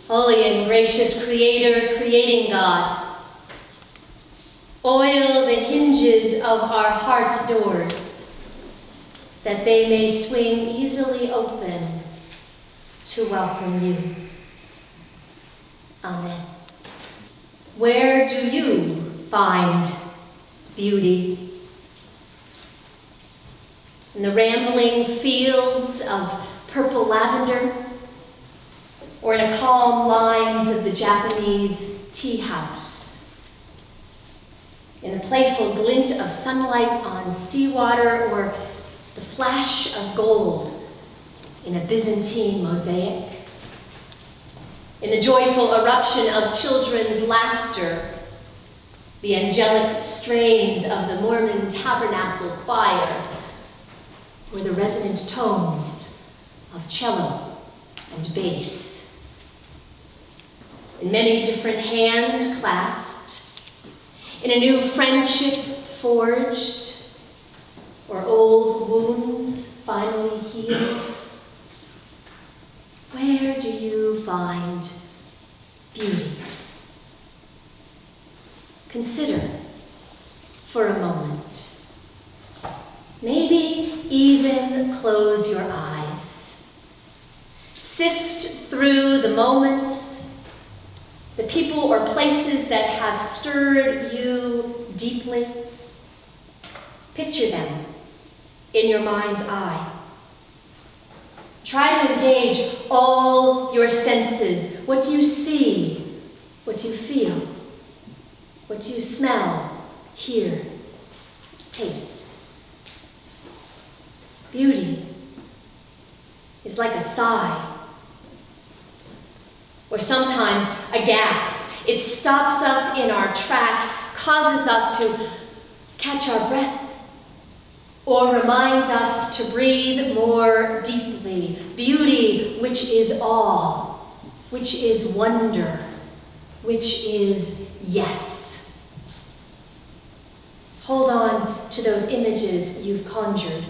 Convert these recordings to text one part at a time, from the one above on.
Holy and gracious Creator, creating God, oil the hinges of our heart's doors, that they may swing easily open to welcome you. Amen. Where do you find beauty? In the rambling fields of purple lavender, or in the calm lines of the Japanese tea house, in the playful glint of sunlight on seawater, or the flash of gold in a Byzantine mosaic, in the joyful eruption of children's laughter, the angelic strains of the Mormon Tabernacle Choir, or the resonant tones of cello and bass. In many different hands clasped, in a new friendship forged, or old wounds finally healed, where do you find beauty? Consider for a moment. Maybe even close your eyes. Sift through the moments, the people or places that have stirred you deeply. Picture them in your mind's eye. Try to engage all your senses. What do you see? What do you feel? What do you smell, hear, taste? Beauty is like a sigh, or sometimes a gasp. It stops us in our tracks, causes us to catch our breath, or reminds us to breathe more deeply. Beauty, which is awe, which is wonder, which is yes. Hold on to those images you've conjured.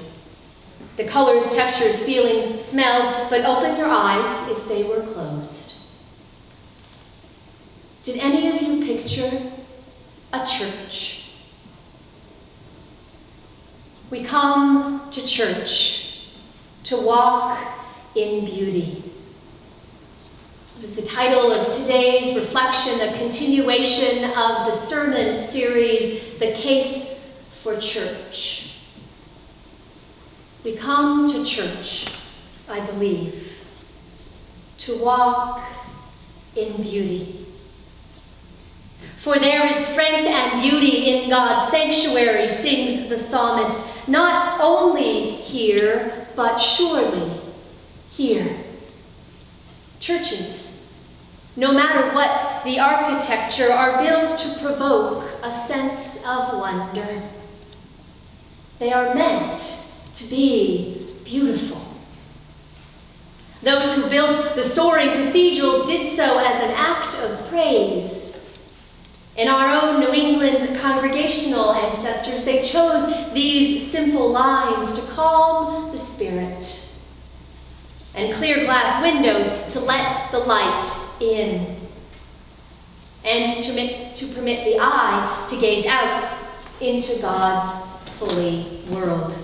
The colors, textures, feelings, smells, but open your eyes if they were closed. Did any of you picture a church? We come to church to walk in beauty. It is the title of today's reflection, a continuation of the sermon series, The Case for Church. We come to church, I believe, to walk in beauty. For there is strength and beauty in God's sanctuary, sings the psalmist, not only here, but surely here. Churches, no matter what the architecture, are built to provoke a sense of wonder. They are meant to be beautiful. Those who built the soaring cathedrals did so as an act of praise. In our own New England congregational ancestors, they chose these simple lines to calm the spirit, and clear glass windows to let the light in, and to permit the eye to gaze out into God's holy world.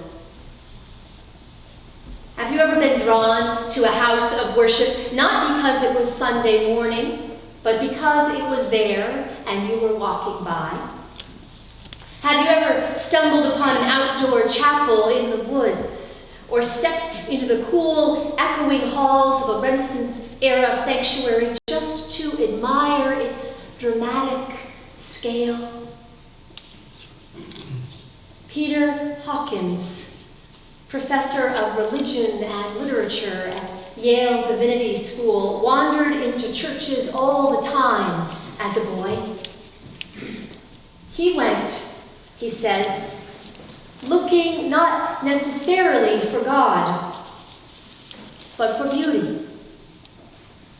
Have you ever been drawn to a house of worship, not because it was Sunday morning, but because it was there and you were walking by? Have you ever stumbled upon an outdoor chapel in the woods, or stepped into the cool, echoing halls of a Renaissance-era sanctuary just to admire its dramatic scale? Peter Hawkins, professor of religion and literature at Yale Divinity School, wandered into churches all the time as a boy. He went, he says, looking not necessarily for God, but for beauty.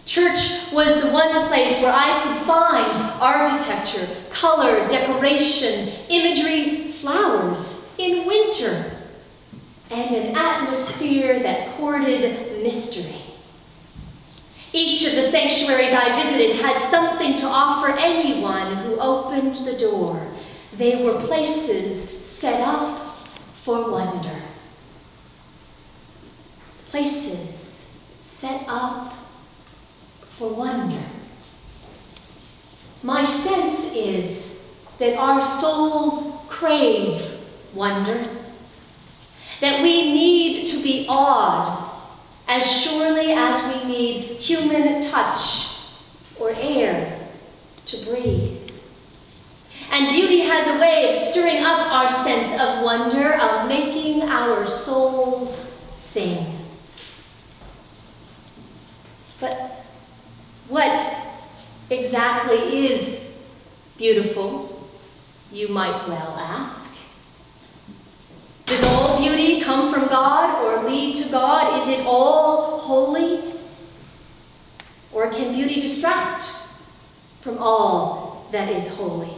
Church was the one place where I could find architecture, color, decoration, imagery, flowers in winter, and an atmosphere that courted mystery. Each of the sanctuaries I visited had something to offer anyone who opened the door. They were places set up for wonder. Places set up for wonder. My sense is that our souls crave wonder, that we need to be awed as surely as we need human touch or air to breathe. And beauty has a way of stirring up our sense of wonder, of making our souls sing. But what exactly is beautiful, you might well ask? Does all beauty come from God or lead to God? Is it all holy? Or can beauty distract from all that is holy?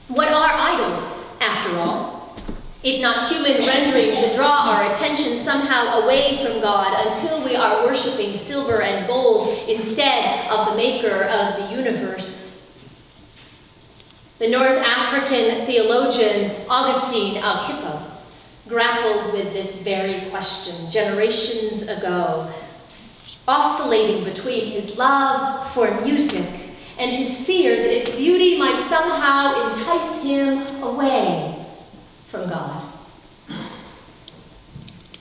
What are idols, after all, if not human renderings that draw our attention somehow away from God until we are worshiping silver and gold instead of the maker of the universe? The North African theologian Augustine of Hippo grappled with this very question generations ago, oscillating between his love for music and his fear that its beauty might somehow entice him away from God.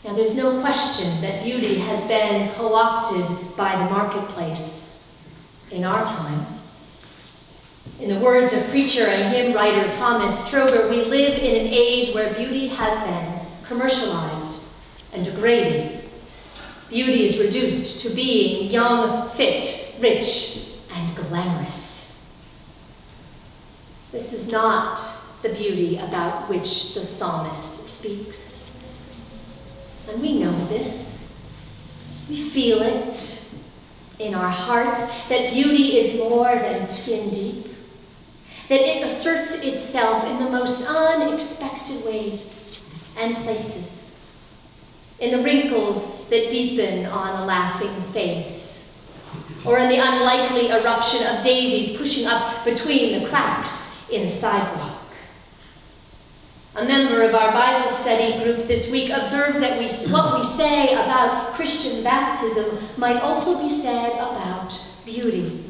Now, there's no question that beauty has been co-opted by the marketplace in our time. In the words of preacher and hymn writer Thomas Stroger, we live in an age where beauty has been commercialized and degraded. Beauty is reduced to being young, fit, rich, and glamorous. This is not the beauty about which the psalmist speaks. And we know this. We feel it in our hearts that beauty is more than skin deep, that it asserts itself in the most unexpected ways and places, in the wrinkles that deepen on a laughing face, or in the unlikely eruption of daisies pushing up between the cracks in the sidewalk. A member of our Bible study group this week observed that what we say about Christian baptism might also be said about beauty.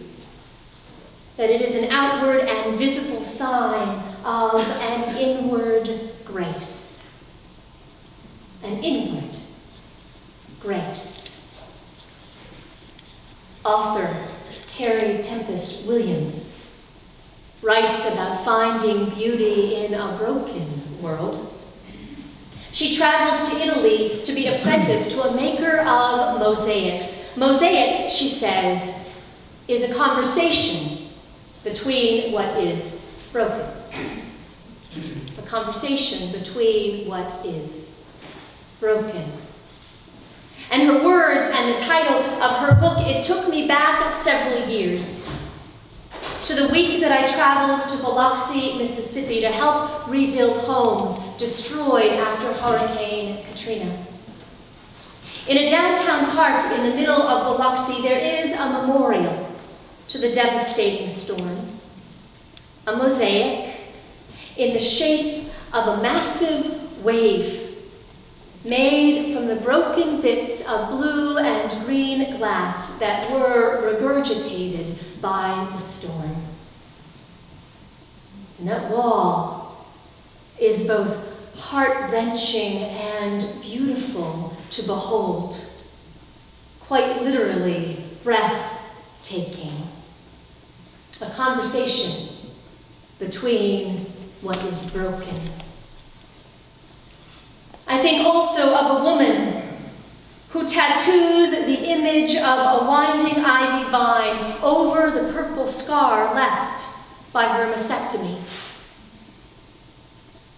That it is an outward and visible sign of an inward grace. An inward grace. Author Terry Tempest Williams writes about finding beauty in a broken world. She traveled to Italy to be apprenticed to a maker of mosaics. Mosaic, she says, is a conversation between what is broken. A conversation between what is broken. And her words and the title of her book, it took me back several years to the week that I traveled to Biloxi, Mississippi to help rebuild homes destroyed after Hurricane Katrina. In a downtown park in the middle of Biloxi, there is a memorial to the devastating storm. A mosaic in the shape of a massive wave made from the broken bits of blue and green glass that were regurgitated by the storm. And that wall is both heart-wrenching and beautiful to behold, quite literally breathtaking. A conversation between what is broken. I think also of a woman who tattoos the image of a winding ivy vine over the purple scar left by her mastectomy.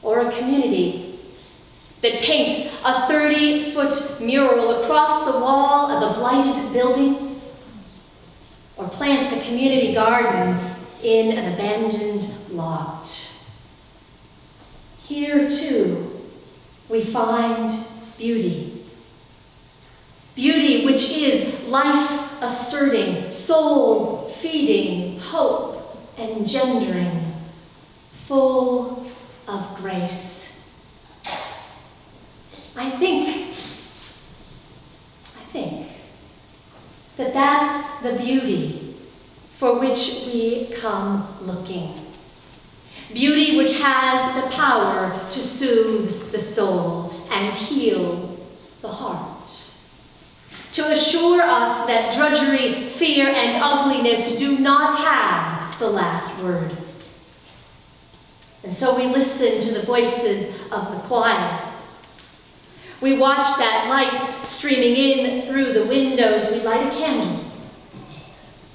Or a community that paints a 30-foot mural across the wall of a blighted building, or plants a community garden in an abandoned lot. Here, too, we find beauty. Beauty which is life-asserting, soul-feeding, hope-engendering, full of grace. I think that that's the beauty for which we come looking. Beauty which has the power to soothe the soul and heal the heart. To assure us that drudgery, fear, and ugliness do not have the last word. And so we listen to the voices of the choir. We watch that light streaming in through the windows. We light a candle.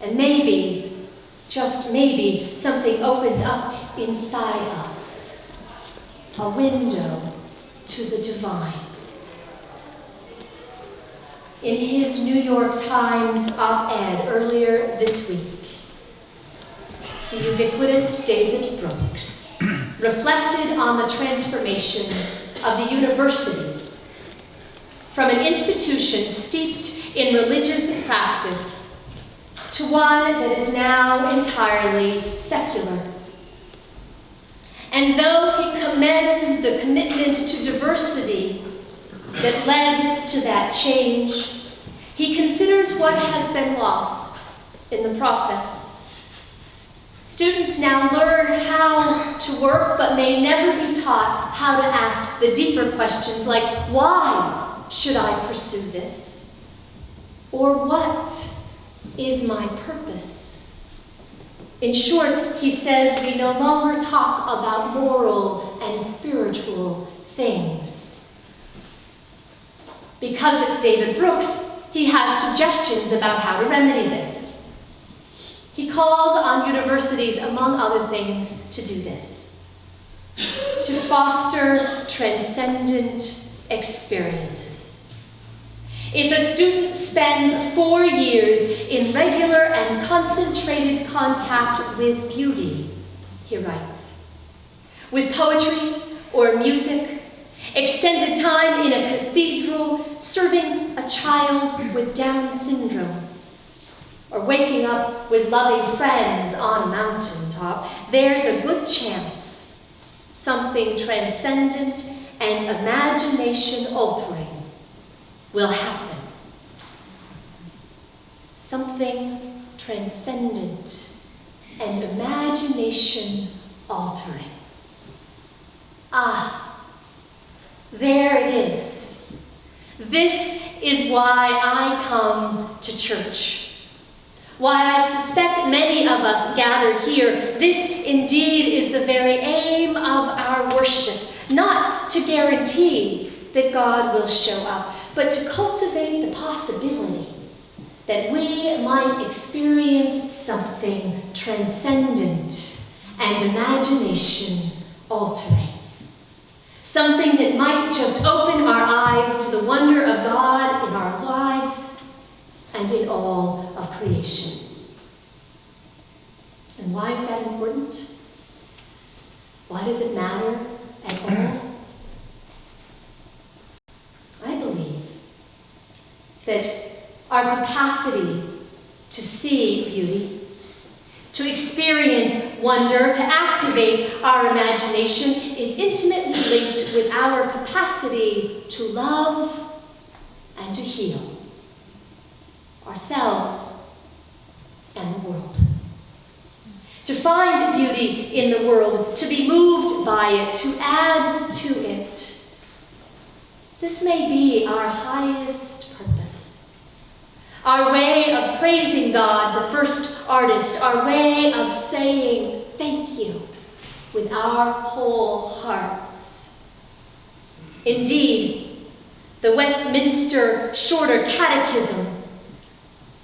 And maybe, just maybe, something opens up inside us. A window to the divine. In his New York Times op-ed earlier this week, the ubiquitous David Brooks reflected on the transformation of the university from an institution steeped in religious practice to one that is now entirely secular. And though he commends the commitment to diversity that led to that change, he considers what has been lost in the process. Students now learn how to work, but may never be taught how to ask the deeper questions like, why should I pursue this? Or what is my purpose? In short, he says, we no longer talk about moral and spiritual things. Because it's David Brooks, he has suggestions about how to remedy this. He calls on universities, among other things, to do this. To foster transcendent experiences. If a student spends 4 years in regular and concentrated contact with beauty, he writes, with poetry or music, extended time in a cathedral, serving a child with Down syndrome, or waking up with loving friends on a mountaintop, there's a good chance something transcendent and imagination-altering will happen. Something transcendent and imagination-altering. Ah, there it is. This is why I come to church. Why I suspect many of us gather here. This indeed is the very aim of our worship, not to guarantee that God will show up, but to cultivate the possibility that we might experience something transcendent and imagination-altering. Something that might just open our eyes to the wonder of God in our lives and in all of creation. And why is that important? Why does it matter at all? I believe that our capacity to see beauty, to experience wonder, to activate our imagination is intimately linked with our capacity to love and to heal ourselves and the world. To find beauty in the world, to be moved by it, to add to it. This may be our highest purpose. Our way of praising God, the first artist, our way of saying thank you with our whole hearts. Indeed, the Westminster Shorter Catechism,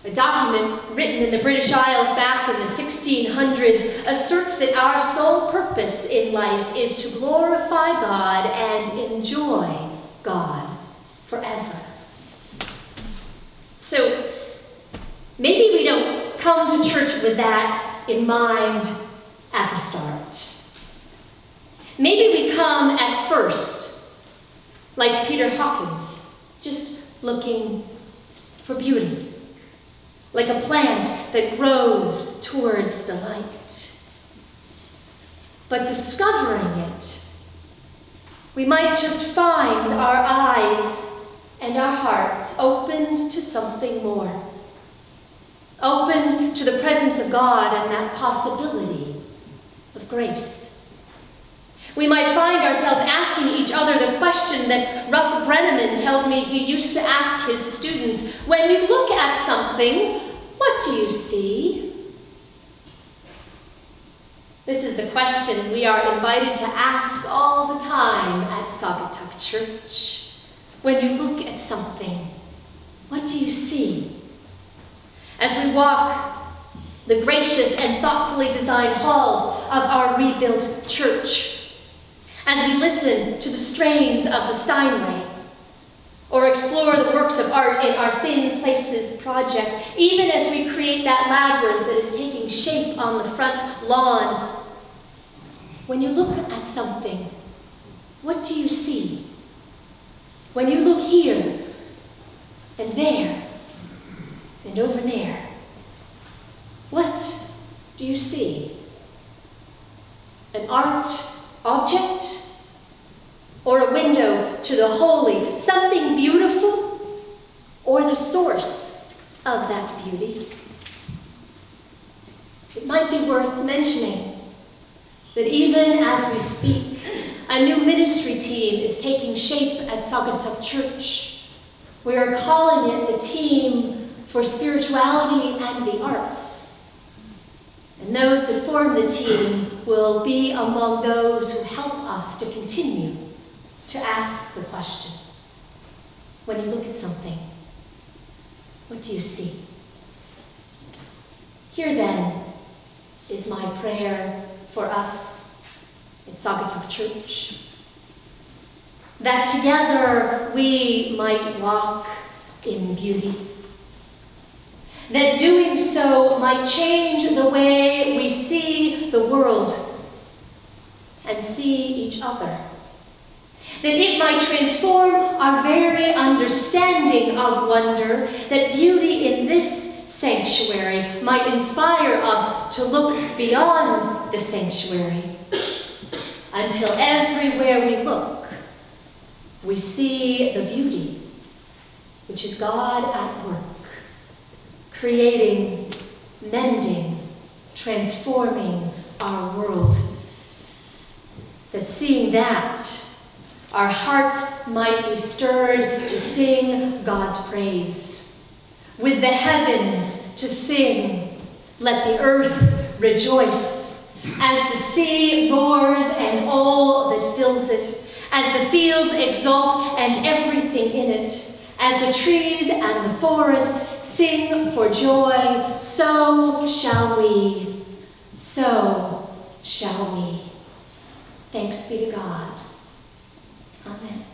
a document written in the British Isles back in the 1600s, asserts that our sole purpose in life is to glorify God and enjoy God forever. So maybe we don't come to church with that in mind at the start. Maybe we come at first, like Peter Hawkins, just looking for beauty. like a plant that grows towards the light. But discovering it, we might just find our eyes and our hearts opened to something more, opened to the presence of God and that possibility of grace. We might find ourselves asking each other the question that Russ Brenneman tells me he used to ask his students: when you look at something, what do you see? This is the question we are invited to ask all the time at Saugatuck Church. When you look at something, what do you see? As we walk the gracious and thoughtfully designed halls of our rebuilt church, as we listen to the strains of the Steinway, or explore the works of art in our Thin Places project, even as we create that labyrinth that is taking shape on the front lawn, when you look at something, what do you see? When you look here, and there, and over there, what do you see? An art object? Or a window to the holy, something beautiful? Or the source of that beauty? It might be worth mentioning that even as we speak, a new ministry team is taking shape at Saugatuck Church. We are calling it the Team for Spirituality and the Arts. And those that form the team will be among those who help us to continue to ask the question, when you look at something, what do you see? Here then is my prayer for us at Saugatuck Church, that together we might walk in beauty, that doing so might change the way we see the world and see each other, that it might transform our very understanding of wonder, that beauty in this sanctuary might inspire us to look beyond the sanctuary, until everywhere we look, we see the beauty, which is God at work, creating, mending, transforming our world. That seeing that, our hearts might be stirred to sing God's praise. With the heavens to sing, let the earth rejoice. As the sea roars and all that fills it, as the fields exult and everything in it, as the trees and the forests sing for joy, so shall we, so shall we. Thanks be to God. Amen.